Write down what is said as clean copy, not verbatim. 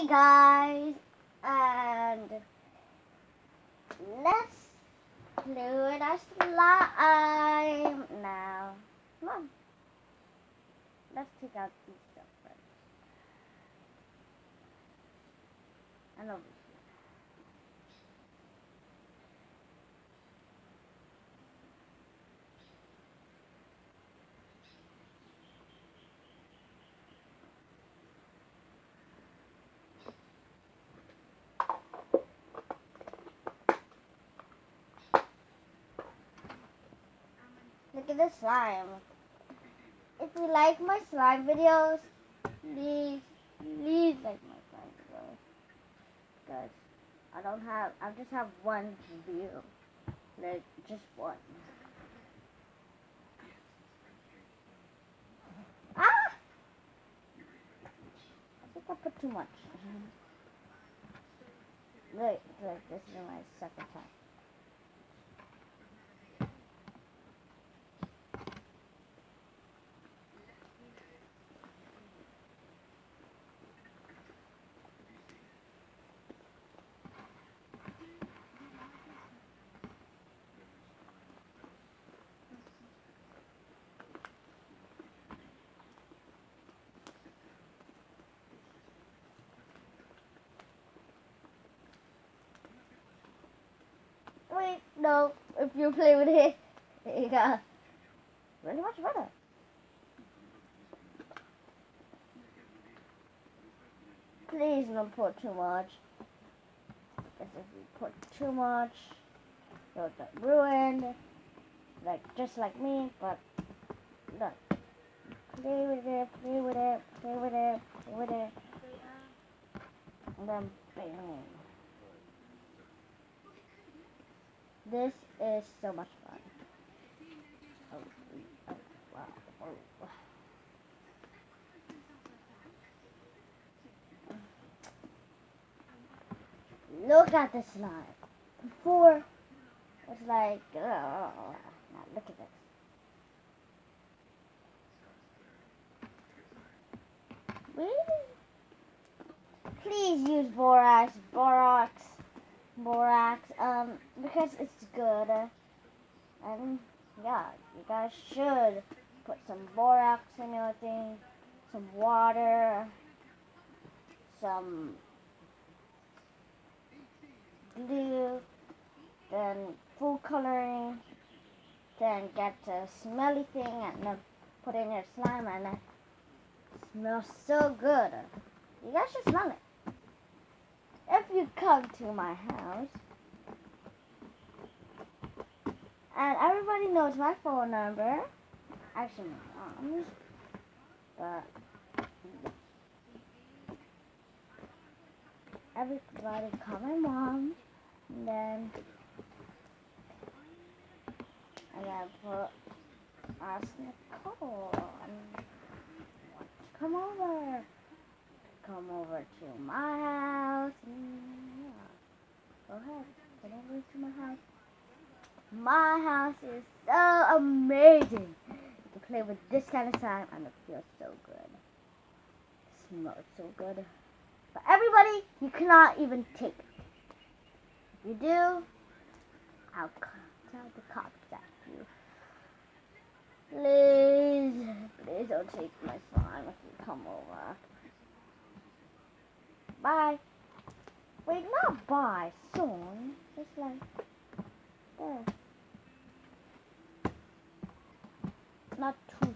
Hey guys, and let's play with a slime now. Come on, let's take out these stuff first. And over here. Look at the slime. If you like my slime videos, please like my slime videos. Because I just have one view. Like, just one. Ah! I think I put too much. Look, this is my second time. Wait, no. If you play with it, you got really much better. Please don't put too much. Because if you put too much, you'll get ruined. Like, just like me, but look. Play with it, play with it, play with it, play with it. And then bang. This is so much fun. Oh, wow. Oh. Look at the slime. Before, it's like, now look at this. Really? Please use borax, because it's good. And yeah, you guys should put some borax in your thing, some water, some glue, then food coloring, then get a smelly thing and then put in your slime, and it smells so good. You guys should smell it. If you come to my house, and everybody knows my phone number, actually my mom's, but everybody call my mom, and then I gotta ask Nicole, come over to my house. Yeah. Go ahead, get over to my house. My house is so amazing. You can play with this kind of slime and it feels so good. It smells so good. But everybody, you cannot even take it. If you do, I'll tell the cops at you. Please don't take my slime if you come over. Bye. Wait, not bye, soon. Just like there. Not too